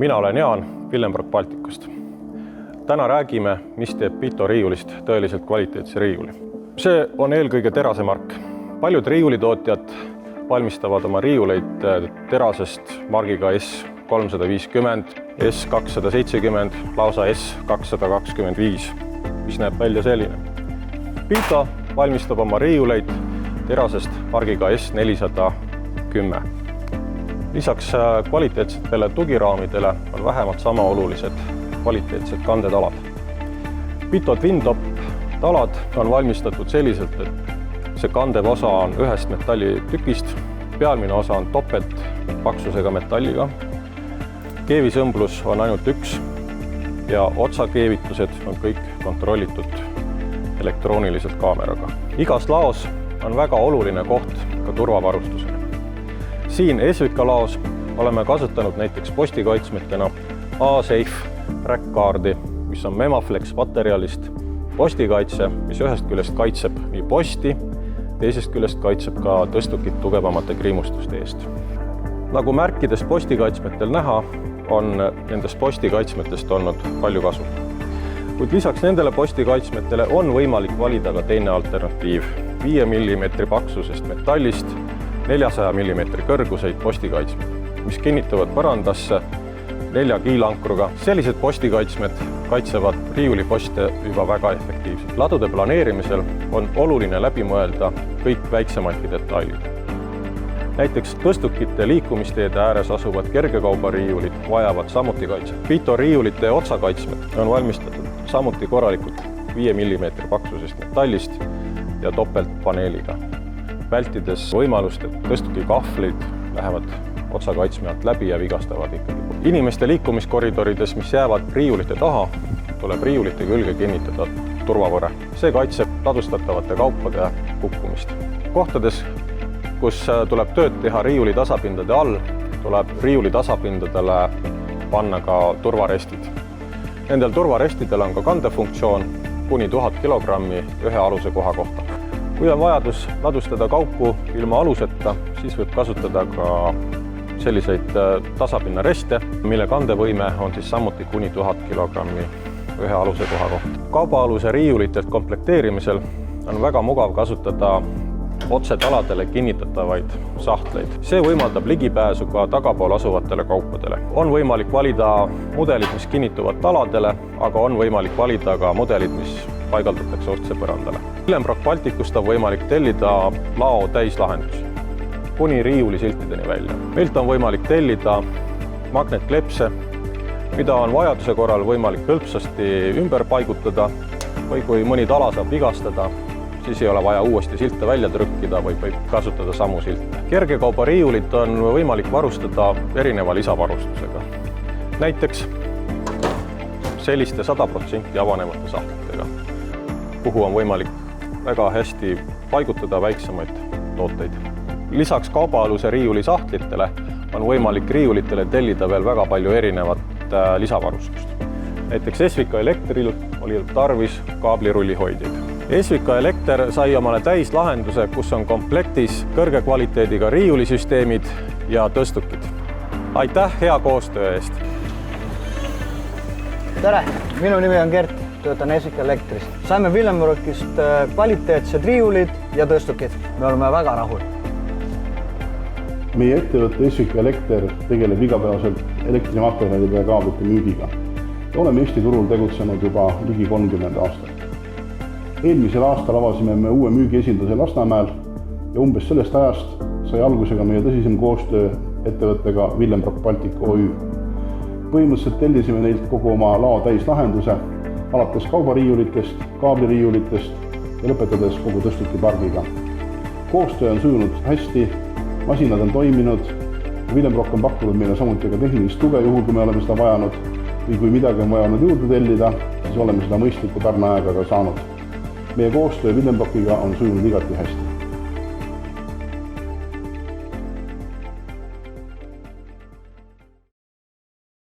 Mina olen Jaan Willenbrock Balticust. Täna räägime, mis teeb Pito riiulist tõeliselt kvaliteetse riiuli. See on eelkõige terasemark. Paljud riiulitootjad valmistavad oma riiuleid terasest margiga S350, S270, lausa S225, mis näeb välja selline. Pito valmistab oma riiuleid terasest margiga S410. Lisaks kvaliteetsetele tugiraamidele on vähemalt sama olulised kvaliteetsed kandetalad. Pito Twin-Top talad on valmistatud selliselt, et see kandev osa on ühest metallitükist, pealmine osa on topelt paksusega metalliga, keevisõmblus on ainult üks ja otsakeevitused on kõik kontrollitud elektrooniliselt kaameraga. Igas laos on väga oluline koht ka turvavarustusele. Siin Esvika laos oleme kasutanud näiteks postikaitsmetena A-Safe Rack-kaardi, mis on Memaflex materjalist postikaitse, mis ühest küljest kaitseb nii posti, teisest küljest kaitseb ka tõstukit tugevamate kriimustuste eest. Nagu märkides postikaitsmetel näha, on nendest postikaitsmetest olnud palju kasu. Kuid lisaks nendele postikaitsmetele on võimalik valida ka teine alternatiiv 5 mm paksusest metallist 400 mm kõrguseid postikaitsmed, mis kinnituvad põrandasse 4 kiilankruga. Sellised postikaitsmed kaitsevad riiuliposte juba väga efektiivselt. Ladude planeerimisel on oluline läbi mõelda kõik väiksemaidki detailid. Näiteks tõstukite liikumisteede ääres asuvad kergekaubariiulid vajavad samuti kaitset. Pito riiulite otsakaitsmed on valmistatud samuti korralikult 5 mm paksusest metallist ja topeltpaneeliga, vältides võimalust, et tõstuki kahvlid lähevad otsakaitsme alt läbi ja vigastavad ikkagi. Inimeste liikumiskoridorides, mis jäävad riiulite taha, tuleb riiulite külge kinnitada turvavõre. See kaitseb ladustatavate kaupade kukkumist. Kohtades, kus tuleb tööd teha riiuli tasapindade all, tuleb riiuli tasapindadele panna ka turvarestid. Nendel turvarestidel on ka kandefunktsioon kuni 1000 kilogrammi ühe aluse koha kohta. Kui on vajadus ladustada kaupu ilma aluseta, siis võib kasutada ka selliseid tasapinnareste, mille kandevõime on siis samuti kuni 1000 kilogrammi ühe aluse koha kohta. Kaubaaluse riiulitelt komplekteerimisel on väga mugav kasutada otsetaladele kinnitatavaid sahtleid. See võimaldab ligipääsu ka tagapool asuvatele kaupadele. On võimalik valida mudelid, mis kinnituvad taladele, aga on võimalik valida ka mudelid, mis paigaldatakse otse põrandale. Willenbrock Balticust on võimalik tellida lao täislahendusi kuni riiulisiltideni välja. Meilt on võimalik tellida magnetklepse, mida on vajaduse korral võimalik hõlpsasti ümber paigutada või kui mõni tala saab vigastada, siis ei ole vaja uuesti silte välja trükkida või võib kasutada samu silte. Kergekaubariiulit on võimalik varustada erineva lisavarustusega. Näiteks selliste 100% avanevate sahtlitega, kuhu on võimalik väga hästi paigutada väiksemaid tooteid. Lisaks kaubaaluse riiuli sahtlitele on võimalik riiulitele tellida veel väga palju erinevat lisavarustust. Näiteks Esvika Elektril oli tarvis kaablirullihoidjaid. Esvika Elekter sai omale täislahenduse, kus on komplektis kõrge kvaliteediga riiulisüsteemid ja tõstukid. Aitäh hea koostöö eest! Tere! Minu nimi on Gert, töötan Esvika Elektrist. Saime Willenbrockist kvaliteetsed riiulid ja tõstukid. Me oleme väga rahul. Meie ettevõtte Esvika Elekter tegeleb igapäevaselt elektrimaterjalide ja kaablite müügiga. Oleme Eesti turul tegutsenud juba ligi 30 aastat. Eelmisel aastal avasime me uue müügiesinduse Lasnamäel ja umbes sellest ajast sai algusega meie tõsisem koostöö ettevõttega Willenbrock Baltic OÜ. Põhimõtteliselt tellisime neilt kogu oma lao täislahenduse, alates kaubariiulitest, kaabliriiulitest ja lõpetades kogu tõstukipargiga. Koostöö on sujunud hästi, masinad on toiminud, Willenbrock on pakkunud meile samuti ka tehnilist tuge juhul, kui me oleme seda vajanud või kui midagi on vajanud juurde tellida, siis oleme seda mõistliku tarneajaga ka saanud. Meie koostöö Willenbrockiga on sujunud igati hästi.